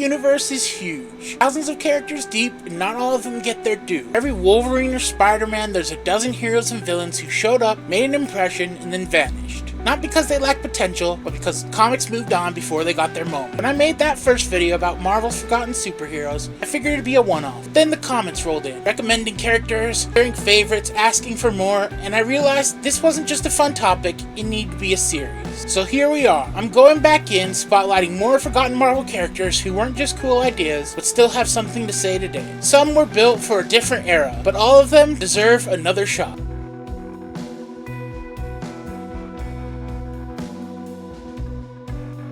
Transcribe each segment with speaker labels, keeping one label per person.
Speaker 1: universe is huge, thousands of characters deep, and not all of them get their due. Every Wolverine or Spider-Man, there's a dozen heroes and villains who showed up, made an impression, and then vanished. Not because they lack potential, but because comics moved on before they got their moment. When I made that first video about Marvel's forgotten superheroes, I figured it'd be a one-off. Then the comments rolled in, recommending characters, sharing favorites, asking for more, and I realized this wasn't just a fun topic, it needed to be a series. So here we are. I'm going back in, spotlighting more forgotten Marvel characters who weren't just cool ideas, but still have something to say today. Some were built for a different era, but all of them deserve another shot.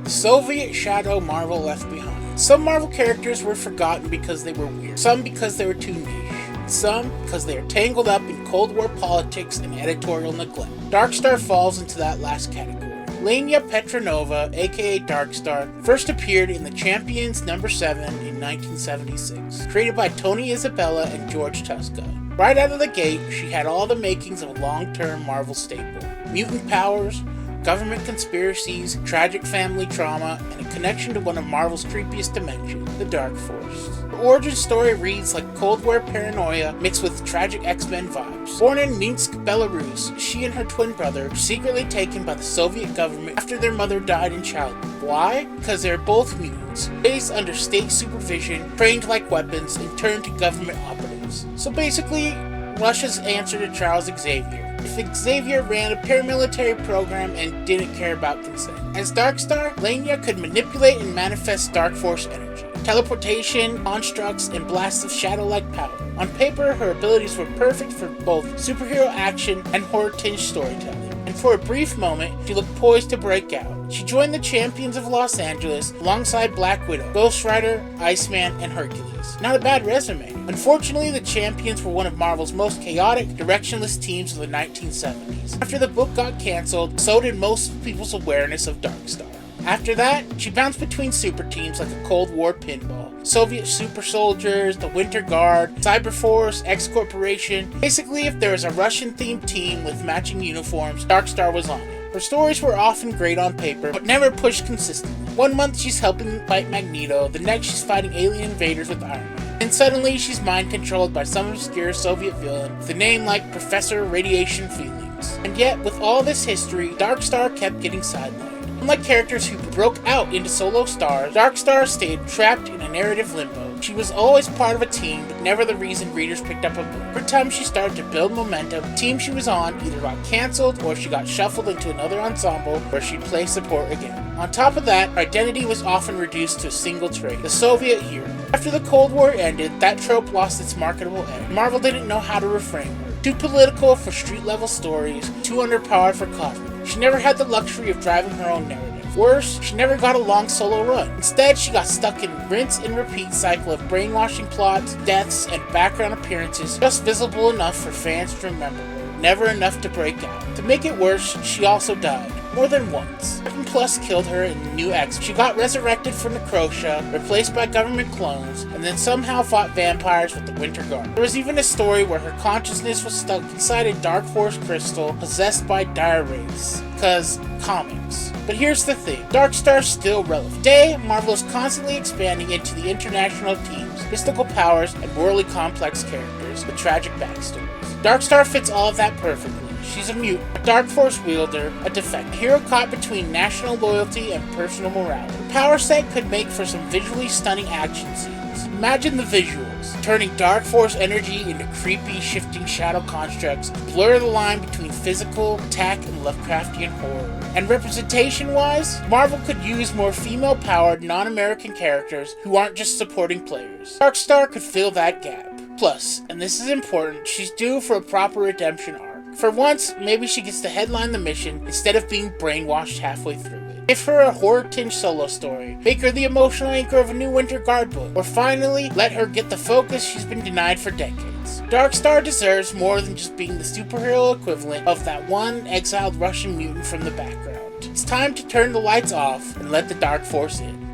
Speaker 1: The Soviet shadow Marvel left behind. Some Marvel characters were forgotten because they were weird, some because they were too niche, some because they are tangled up in Cold War politics and editorial neglect. Darkstar falls into that last category. Lenya Petronova, aka Darkstar, first appeared in the Champions #7 in 1976, created by Tony Isabella and George Tuska. Right out of the gate, she had all the makings of a long-term Marvel staple. Mutant powers, government conspiracies, tragic family trauma, and a connection to one of Marvel's creepiest dimensions, the Dark Force. Her origin story reads like Cold War paranoia mixed with tragic X-Men vibes. Born in Minsk, Belarus, she and her twin brother were secretly taken by the Soviet government after their mother died in childbirth. Why? Because they're both mutants, raised under state supervision, trained like weapons, and turned to government operatives. So basically, Russia's answer to Charles Xavier. If Xavier ran a paramilitary program and didn't care about consent. As Darkstar, Lenya could manipulate and manifest Dark Force energy, teleportation, constructs, and blasts of shadow-like power. On paper, her abilities were perfect for both superhero action and horror-tinged storytelling. And for a brief moment, she looked poised to break out. She joined the Champions of Los Angeles alongside Black Widow, Ghost Rider, Iceman, and Hercules. Not a bad resume. Unfortunately, the Champions were one of Marvel's most chaotic, directionless teams of the 1970s. After the book got cancelled, so did most people's awareness of Darkstar. After that, she bounced between super teams like a Cold War pinball. Soviet Super Soldiers, the Winter Guard, Cyberforce, X-Corporation. Basically, if there was a Russian-themed team with matching uniforms, Darkstar was on it. Her stories were often great on paper, but never pushed consistently. One month she's helping fight Magneto, the next she's fighting alien invaders with Iron Man. And suddenly she's mind-controlled by some obscure Soviet villain with a name like Professor Radiation Feelings. And yet, with all this history, Darkstar kept getting sidelined. Unlike characters who broke out into solo stars, Darkstar stayed trapped in a narrative limbo. She was always part of a team, but never the reason readers picked up a book. Every time she started to build momentum, the team she was on either got cancelled or she got shuffled into another ensemble where she'd play support again. On top of that, her identity was often reduced to a single trait, the Soviet hero. After the Cold War ended, that trope lost its marketable edge. Marvel didn't know how to reframe her. Too political for street-level stories, too underpowered for cosmic. She never had the luxury of driving her own narrative. Worse, she never got a long solo run. Instead, she got stuck in a rinse and repeat cycle of brainwashing plots, deaths, and background appearances just visible enough for fans to remember her, never enough to break out. To make it worse, she also died. More than once. 7+ killed her in the new X. She got resurrected from Necrotia, replaced by government clones, and then somehow fought vampires with the Winter Guard. There was even a story where her consciousness was stuck inside a Dark Force crystal possessed by dire wraiths. 'Cause comics. But here's the thing, Darkstar's still relevant. Today, Marvel is constantly expanding into the international teams, mystical powers, and morally complex characters with tragic backstories. Darkstar fits all of that perfectly. She's a mutant, a Dark Force wielder, a defect, a hero caught between national loyalty and personal morality. The power set could make for some visually stunning action scenes. Imagine the visuals, turning Dark Force energy into creepy, shifting shadow constructs, blur the line between physical, attack, and Lovecraftian horror. And representation-wise, Marvel could use more female-powered, non-American characters who aren't just supporting players. Darkstar could fill that gap. Plus, and this is important, she's due for a proper redemption arc. For once, maybe she gets to headline the mission instead of being brainwashed halfway through it. Give her a horror-tinged solo story, make her the emotional anchor of a new Winter Guard book, or finally, let her get the focus she's been denied for decades. Darkstar deserves more than just being the superhero equivalent of that one exiled Russian mutant from the background. It's time to turn the lights off and let the Dark Force in.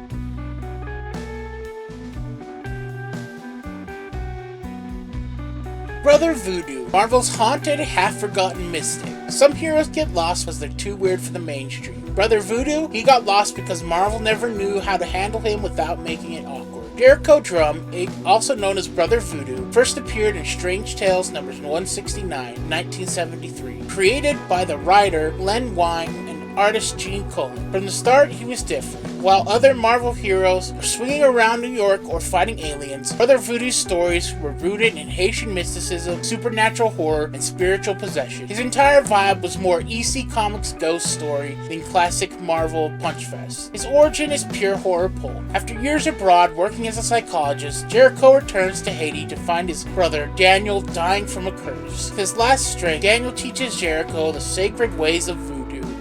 Speaker 1: Brother Voodoo, Marvel's haunted, half-forgotten mystic. Some heroes get lost because they're too weird for the mainstream. Brother Voodoo, he got lost because Marvel never knew how to handle him without making it awkward. Jericho Drum, also known as Brother Voodoo, first appeared in Strange Tales numbers 169, 1973, created by the writer Len Wein and artist Gene Colan. From the start, he was different. While other Marvel heroes were swinging around New York or fighting aliens, Brother Voodoo's stories were rooted in Haitian mysticism, supernatural horror, and spiritual possession. His entire vibe was more EC Comics ghost story than classic Marvel punchfest. His origin is pure horror pulp. After years abroad working as a psychologist, Jericho returns to Haiti to find his brother Daniel dying from a curse. With his last strength, Daniel teaches Jericho the sacred ways of voodoo.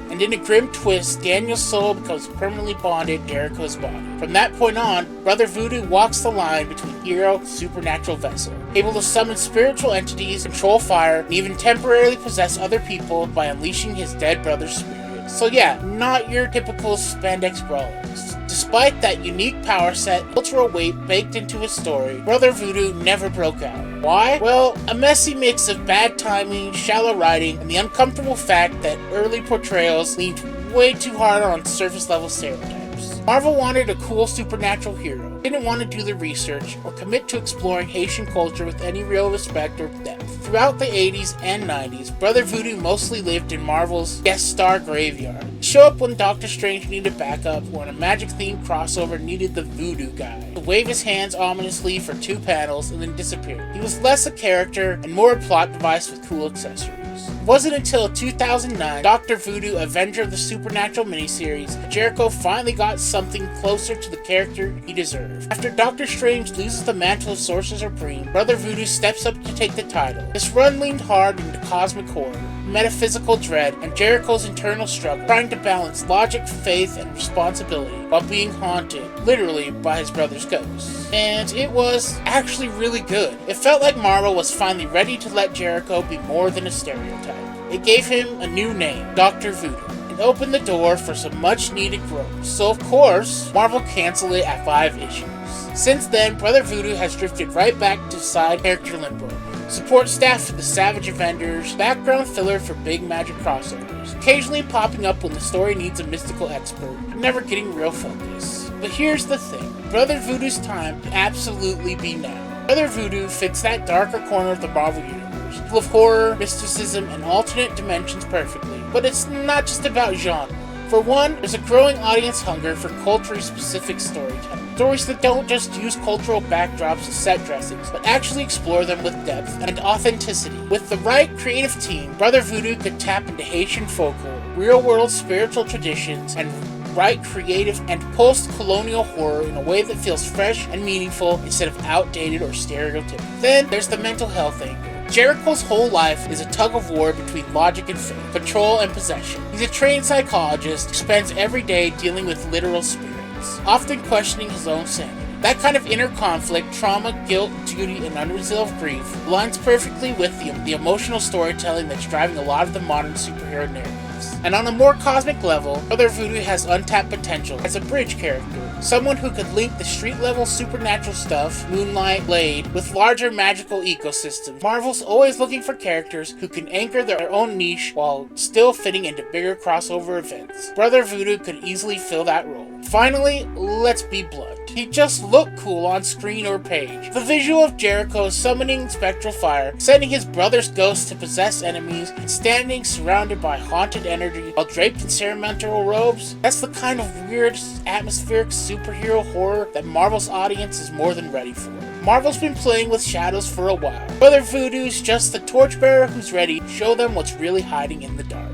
Speaker 1: And in a grim twist, Daniel's soul becomes permanently bonded to Jericho's body. From that point on, Brother Voodoo walks the line between hero and supernatural vessel, able to summon spiritual entities, control fire, and even temporarily possess other people by unleashing his dead brother's spirit. So yeah, not your typical spandex brawlers. Despite that unique power set, cultural weight baked into his story, Brother Voodoo never broke out. Why? Well, a messy mix of bad timing, shallow writing, and the uncomfortable fact that early portrayals leaned way too hard on surface-level stereotypes. Marvel wanted a cool supernatural hero, didn't want to do the research, or commit to exploring Haitian culture with any real respect or depth. Throughout the 80s and 90s, Brother Voodoo mostly lived in Marvel's guest star graveyard. He'd show up when Doctor Strange needed backup, or when a magic-themed crossover needed the voodoo guy. He'd wave his hands ominously for 2 panels and then disappear. He was less a character and more a plot device with cool accessories. It wasn't until 2009, Dr. Voodoo, Avenger of the Supernatural miniseries, that Jericho finally got something closer to the character he deserved. After Doctor Strange loses the mantle of Sorcerer Supreme, Brother Voodoo steps up to take the title. This run leaned hard into cosmic horror, metaphysical dread, and Jericho's internal struggle, trying to balance logic, faith, and responsibility while being haunted, literally, by his brother's ghost. And it was actually really good. It felt like Marvel was finally ready to let Jericho be more than a stereotype. It gave him a new name, Dr. Voodoo, and opened the door for some much-needed growth. So of course, Marvel canceled it at 5 issues. Since then, Brother Voodoo has drifted right back to side character limbo. Support staff for the Savage Avengers, background filler for big magic crossovers, occasionally popping up when the story needs a mystical expert, but never getting real focus. But here's the thing, Brother Voodoo's time can absolutely be now. Brother Voodoo fits that darker corner of the Marvel Universe, full of horror, mysticism, and alternate dimensions perfectly. But it's not just about genre. For one, there's a growing audience hunger for culturally specific storytelling. Stories that don't just use cultural backdrops and set dressings, but actually explore them with depth and authenticity. With the right creative team, Brother Voodoo could tap into Haitian folklore, real-world spiritual traditions, and write creative and post-colonial horror in a way that feels fresh and meaningful instead of outdated or stereotypical. Then there's the mental health angle. Jericho's whole life is a tug-of-war between logic and faith, control and possession. He's a trained psychologist who spends every day dealing with literal spirits, often questioning his own sanity. That kind of inner conflict, trauma, guilt, duty, and unresolved grief aligns perfectly with the emotional storytelling that's driving a lot of the modern superhero narratives. And on a more cosmic level, Brother Voodoo has untapped potential as a bridge character. Someone who could link the street-level supernatural stuff, Moonlight, Blade, with larger magical ecosystems. Marvel's always looking for characters who can anchor their own niche while still fitting into bigger crossover events. Brother Voodoo could easily fill that role. Finally, let's be blunt. He just looked cool on screen or page. The visual of Jericho summoning spectral fire, sending his brother's ghost to possess enemies, and standing surrounded by haunted energy while draped in ceremonial robes, that's the kind of weird, atmospheric superhero horror that Marvel's audience is more than ready for. Marvel's been playing with shadows for a while. Brother Voodoo's just the torchbearer who's ready to show them what's really hiding in the dark.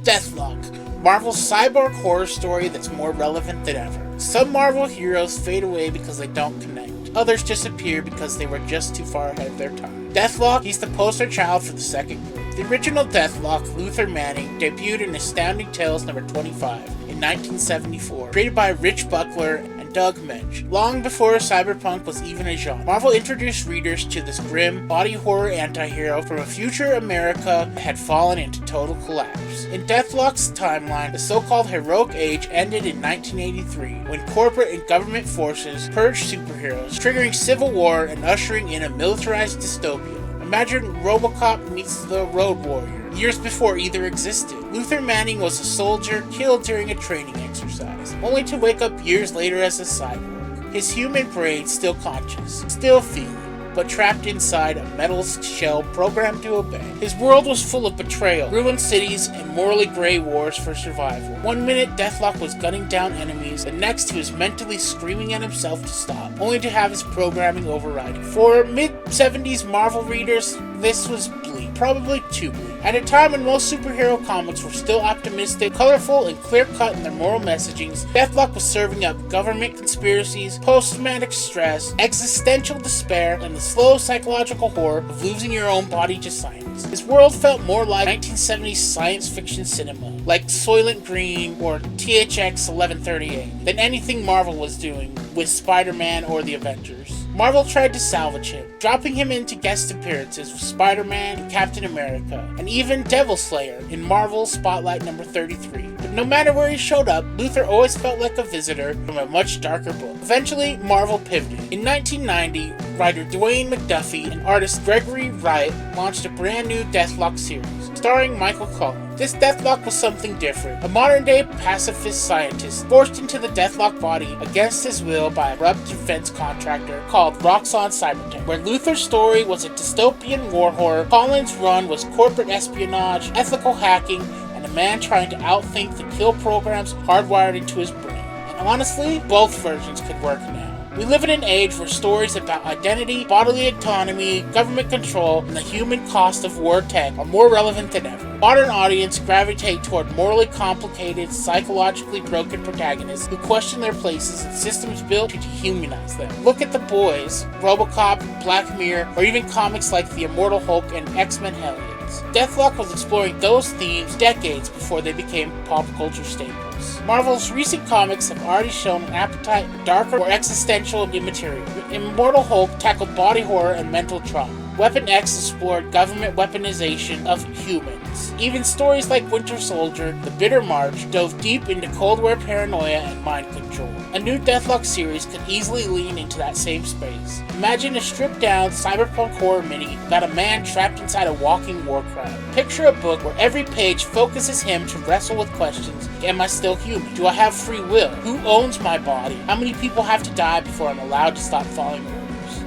Speaker 1: Deathlock, Marvel's cyborg horror story that's more relevant than ever. Some Marvel heroes fade away because they don't connect. Others disappear because they were just too far ahead of their time. Deathlock, he's the poster child for the second group. The original Deathlock, Luther Manning, debuted in Astounding Tales number 25 in 1974, created by Rich Buckler and Doug Mensch. Long before cyberpunk was even a genre, Marvel introduced readers to this grim, body horror anti-hero from a future America that had fallen into total collapse. In Deathlock's timeline, the so-called heroic age ended in 1983, when corporate and government forces purged superheroes, triggering civil war and ushering in a militarized dystopia. Imagine RoboCop meets the Road Warrior, years before either existed. Luther Manning was a soldier killed during a training exercise, only to wake up years later as a cyborg. His human brain still conscious, still feeling, but trapped inside a metal shell programmed to obey. His world was full of betrayal, ruined cities, and morally gray wars for survival. One minute, Deathlock was gunning down enemies, the next he was mentally screaming at himself to stop, only to have his programming overriding. For mid-70s Marvel readers, this was bleak, probably too bleak. At a time when most superhero comics were still optimistic, colorful, and clear-cut in their moral messagings, Deathlock was serving up government conspiracies, post-traumatic stress, existential despair, and the slow psychological horror of losing your own body to science. His world felt more like 1970s science fiction cinema, like Soylent Green or THX 1138, than anything Marvel was doing with Spider-Man or the Avengers. Marvel tried to salvage him, dropping him into guest appearances with Spider-Man and Captain America, and even Devil Slayer in Marvel's Spotlight number 33. But no matter where he showed up, Luther always felt like a visitor from a much darker book. Eventually, Marvel pivoted. In 1990, writer Dwayne McDuffie and artist Gregory Wright launched a brand new Deathlock series, starring Michael Cullen. This Deathlock was something different. A modern-day pacifist scientist forced into the Deathlock body against his will by a corrupt defense contractor called Roxxon Cybertech. Where Luther's story was a dystopian war horror, Cullen's run was corporate espionage, ethical hacking, and a man trying to outthink the kill programs hardwired into his brain. And honestly, both versions could work now. We live in an age where stories about identity, bodily autonomy, government control, and the human cost of war tech are more relevant than ever. Modern audiences gravitate toward morally complicated, psychologically broken protagonists who question their places in systems built to dehumanize them. Look at The Boys, RoboCop, Black Mirror, or even comics like The Immortal Hulk and X-Men Hellions. Deathlock was exploring those themes decades before they became pop culture staples. Marvel's recent comics have already shown an appetite for darker, more existential and immaterial. Immortal Hulk tackled body horror and mental trauma. Weapon X explored government weaponization of humans. Even stories like Winter Soldier, The Bitter March, dove deep into Cold War paranoia and mind control. A new Deathlock series could easily lean into that same space. Imagine a stripped-down cyberpunk horror mini about a man trapped inside a walking war crowd. Picture a book where every page focuses him to wrestle with questions. Am I still human? Do I have free will? Who owns my body? How many people have to die before I'm allowed to stop following orders?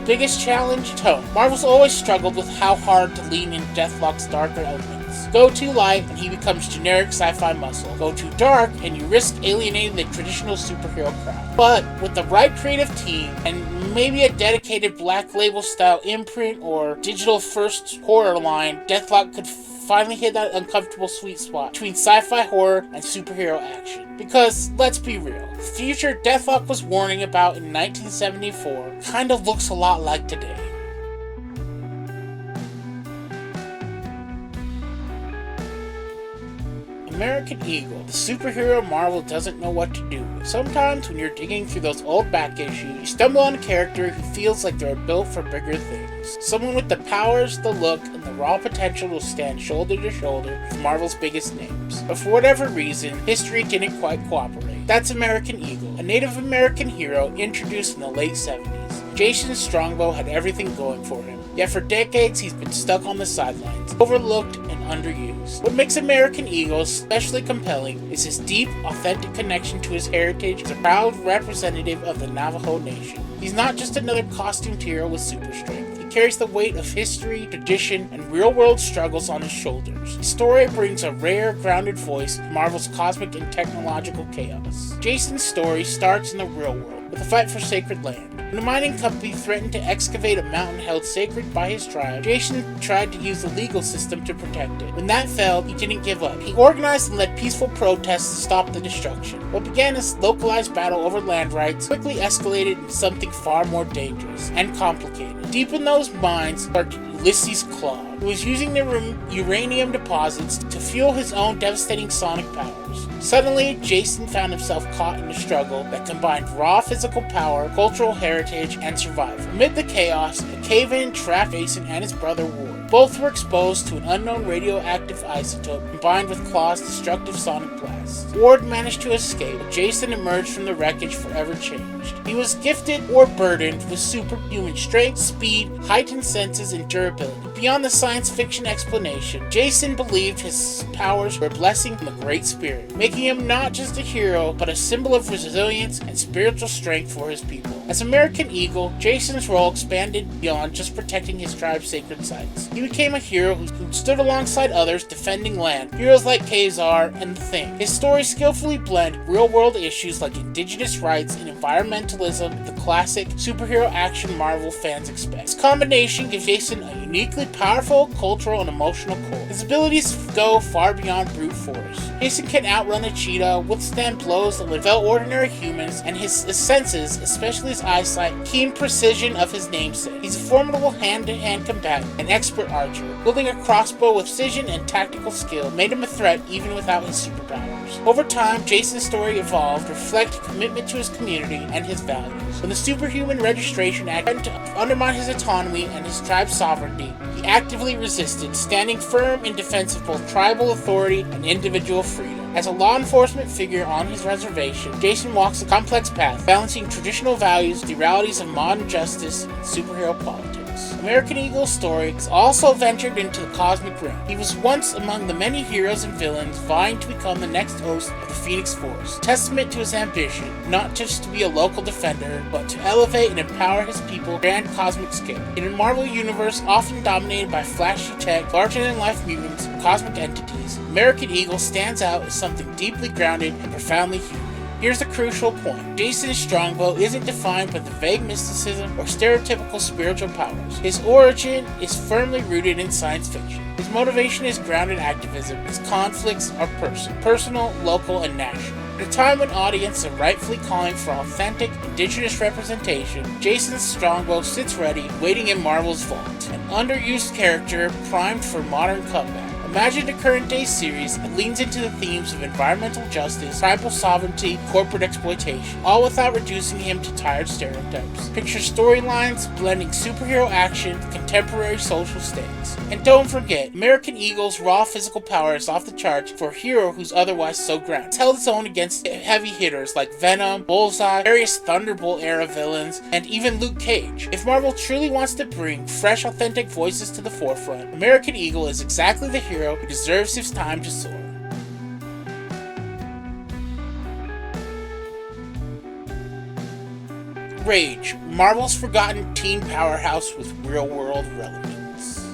Speaker 1: Biggest challenge? Tone. Marvel's always struggled with how hard to lean into Deathlock's darker elements. Go too light and he becomes generic sci-fi muscle. Go too dark and you risk alienating the traditional superhero crowd. But with the right creative team and maybe a dedicated Black Label style imprint or digital first horror line, Deathlock could finally hit that uncomfortable sweet spot between sci-fi horror and superhero action. Because, let's be real, the future Deathlock was warning about in 1974 kind of looks a lot like today. American Eagle, the superhero Marvel doesn't know what to do with. Sometimes when you're digging through those old back issues, you stumble on a character who feels like they're built for bigger things. Someone with the powers, the look, and the raw potential to stand shoulder to shoulder with Marvel's biggest names. But for whatever reason, history didn't quite cooperate. That's American Eagle, a Native American hero introduced in the late 70s. Jason Strongbow had everything going for him, yet for decades he's been stuck on the sidelines, overlooked and underused. What makes American Eagle especially compelling is his deep, authentic connection to his heritage as a proud representative of the Navajo Nation. He's not just another costumed hero with super strength. He carries the weight of history, tradition, and real-world struggles on his shoulders. His story brings a rare, grounded voice to Marvel's cosmic and technological chaos. Jason's story starts in the real world, with a fight for sacred land. When a mining company threatened to excavate a mountain held sacred by his tribe, Jason tried to use the legal system to protect it. When that failed, he didn't give up. He organized and led peaceful protests to stop the destruction. What began as a localized battle over land rights quickly escalated into something far more dangerous and complicated. Deep in those mines lurked Ulysses Claw, who was using the uranium deposits to fuel his own devastating sonic powers. Suddenly, Jason found himself caught in a struggle that combined raw physical power, cultural heritage, and survival. Amid the chaos, a cave-in trapped Jason and his brother Ward. Both were exposed to an unknown radioactive isotope combined with Claw's destructive sonic blasts. Ward managed to escape, but Jason emerged from the wreckage forever changed. He was gifted or burdened with superhuman strength, speed, heightened senses, and durability. Beyond the science fiction explanation, Jason believed his powers were a blessing from the Great Spirit, making him not just a hero, but a symbol of resilience and spiritual strength for his people. As American Eagle, Jason's role expanded beyond just protecting his tribe's sacred sites. He became a hero who stood alongside others defending land, heroes like Kazar and the Thing. His stories skillfully blend real-world issues like indigenous rights and environmentalism with the classic superhero action Marvel fans expect. This combination gives Jason a uniquely powerful cultural and emotional core. His abilities go far beyond brute force. Jason can outrun a cheetah, withstand blows that would fell ordinary humans, and his senses, especially his eyesight, keen precision of his namesake. He's a formidable hand-to-hand combatant, an expert archer. Wielding a crossbow with precision and tactical skill made him a threat even without his superpowers. Over time, Jason's story evolved, reflecting commitment to his community and his values. When the Superhuman Registration Act threatened to undermine his autonomy and his tribe's sovereignty, he actively resisted, standing firm in defense of both tribal authority and individual freedom. As a law enforcement figure on his reservation, Jason walks a complex path, balancing traditional values, the realities of modern justice, and superhero politics. American Eagle's story has also ventured into the cosmic realm. He was once among the many heroes and villains vying to become the next host of the Phoenix Force, testament to his ambition, not just to be a local defender, but to elevate and empower his people on a grand cosmic scale. In a Marvel universe often dominated by flashy tech, larger-than-life mutants, and cosmic entities, American Eagle stands out as something deeply grounded and profoundly human. Here's the crucial point. Jason's strongbow isn't defined by the vague mysticism or stereotypical spiritual powers. His origin is firmly rooted in science fiction. His motivation is grounded activism. His conflicts are personal, local, and national. At a time when audiences are rightfully calling for authentic, indigenous representation, Jason's strongbow sits ready, waiting in Marvel's vault. An underused character primed for modern comeback. Imagine a current-day series that leans into the themes of environmental justice, tribal sovereignty, corporate exploitation, all without reducing him to tired stereotypes. Picture storylines blending superhero action with contemporary social stakes. And don't forget, American Eagle's raw physical power is off the charts for a hero who's otherwise so grounded. It's held its own against heavy hitters like Venom, Bullseye, various Thunderbolt-era villains, and even Luke Cage. If Marvel truly wants to bring fresh, authentic voices to the forefront, American Eagle is exactly the hero who deserves his time to soar. Rage, Marvel's forgotten teen powerhouse with real-world relevance.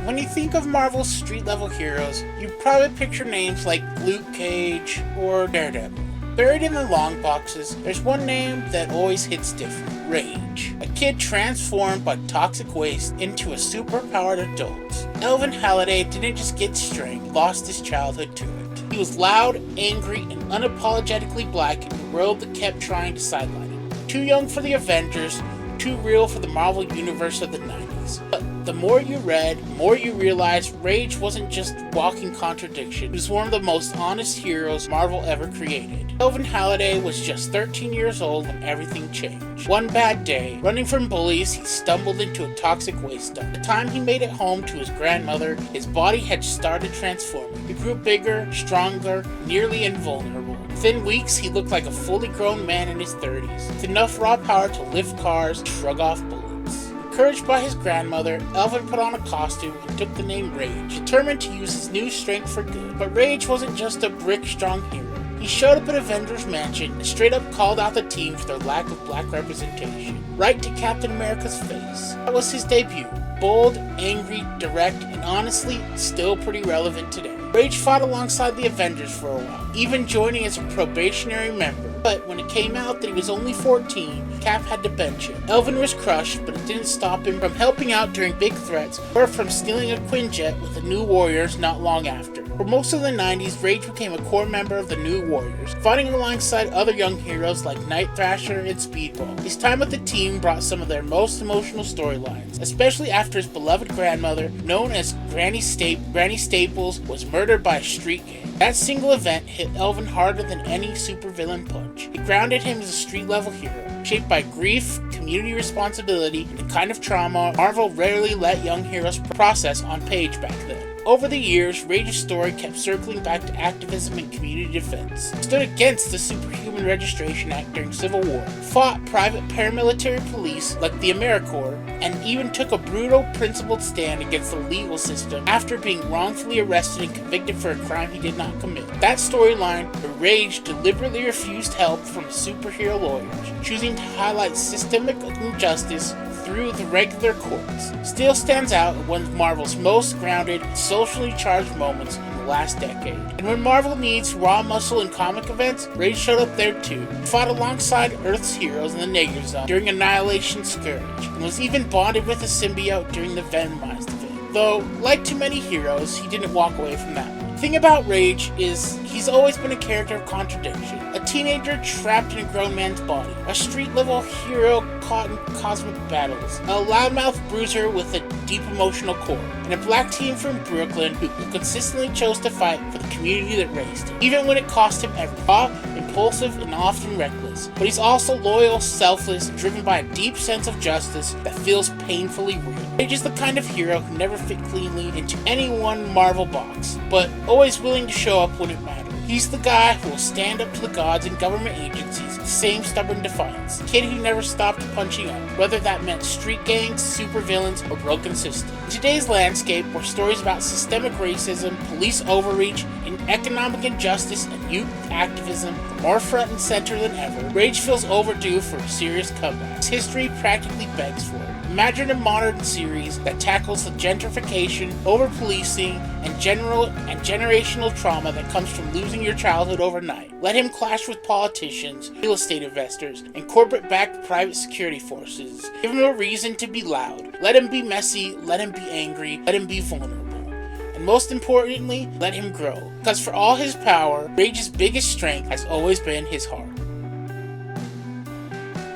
Speaker 1: When you think of Marvel's street-level heroes, you probably picture names like Luke Cage or Daredevil. Buried in the long boxes, there's one name that always hits different. Rage. A kid transformed by toxic waste into a superpowered adult. Elvin Halliday didn't just get strength, he lost his childhood to it. He was loud, angry, and unapologetically black in a world that kept trying to sideline him. Too young for the Avengers, too real for the Marvel Universe of the 90s. But the more you read, the more you realized Rage wasn't just walking contradiction. He was one of the most honest heroes Marvel ever created. Elvin Halliday was just 13 years old when everything changed. One bad day, running from bullies, he stumbled into a toxic waste dump. By the time he made it home to his grandmother, his body had started transforming. He grew bigger, stronger, nearly invulnerable. Within weeks, he looked like a fully grown man in his 30s, with enough raw power to lift cars and shrug off bullets. Encouraged by his grandmother, Elvin put on a costume and took the name Rage, determined to use his new strength for good. But Rage wasn't just a brick-strong hero. He showed up at Avengers Mansion and straight up called out the team for their lack of black representation, right to Captain America's face. That was his debut. Bold, angry, direct, and honestly, still pretty relevant today. Rage fought alongside the Avengers for a while, even joining as a probationary member. But when it came out that he was only 14, Cap had to bench him. Elvin was crushed, but it didn't stop him from helping out during big threats or from stealing a Quinjet with the New Warriors not long after. For most of the 90s, Rage became a core member of the New Warriors, fighting alongside other young heroes like Night Thrasher and Speedball. His time with the team brought some of their most emotional storylines, especially after his beloved grandmother, known as Granny Staples, was murdered by a street gang. That single event hit Elvin harder than any supervillain punch. It grounded him as a street-level hero, shaped by grief, community responsibility, and the kind of trauma Marvel rarely let young heroes process on page back then. Over the years, Rage's story kept circling back to activism and community defense, stood against the Superhuman Registration Act during Civil War, fought private paramilitary police like the AmeriCorps, and even took a brutal, principled stand against the legal system after being wrongfully arrested and convicted for a crime he did not commit. That storyline, where Rage deliberately refused help from superhero lawyers, choosing to highlight systemic injustice through the regular courts, still stands out as one of Marvel's most grounded, socially charged moments in the last decade. And when Marvel needs raw muscle in comic events, Rage showed up there too. He fought alongside Earth's heroes in the Negative Zone during Annihilation Scourge, and was even bonded with a symbiote during the Venomized event. Though, like too many heroes, he didn't walk away from that. The thing about Rage is he's always been a character of contradiction. A teenager trapped in a grown man's body. A street-level hero caught in cosmic battles. A loudmouth bruiser with a deep emotional core. And a black teen from Brooklyn who consistently chose to fight for the community that raised him, even when it cost him everything. Raw, impulsive, and often reckless. But he's also loyal, selfless, driven by a deep sense of justice that feels painfully real. Rage is the kind of hero who never fit cleanly into any one Marvel box, but always willing to show up when it matters. He's the guy who will stand up to the gods and government agencies with the same stubborn defiance. The kid who never stopped punching up, whether that meant street gangs, supervillains, or broken systems. In today's landscape, where stories about systemic racism, police overreach, and economic injustice and youth activism are more front and center than ever, Rage feels overdue for a serious comeback. His history practically begs for it. Imagine a modern series that tackles the gentrification, over-policing, and generational trauma that comes from losing your childhood overnight. Let him clash with politicians, real estate investors, and corporate-backed private security forces. Give him a reason to be loud. Let him be messy, let him be angry, let him be vulnerable. And most importantly, let him grow. Because for all his power, Rage's biggest strength has always been his heart.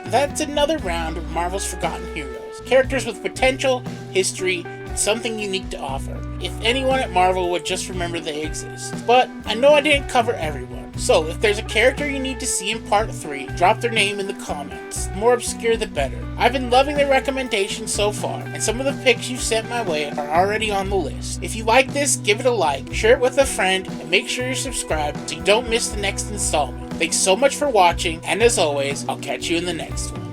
Speaker 1: That's another round of Marvel's Forgotten Heroes. Characters with potential, history, and something unique to offer. If anyone at Marvel would just remember they exist. But I know I didn't cover everyone. So if there's a character you need to see in part 3, drop their name in the comments. The more obscure the better. I've been loving the recommendations so far, and some of the picks you've sent my way are already on the list. If you like this, give it a like, share it with a friend, and make sure you're subscribed so you don't miss the next installment. Thanks so much for watching, and as always, I'll catch you in the next one.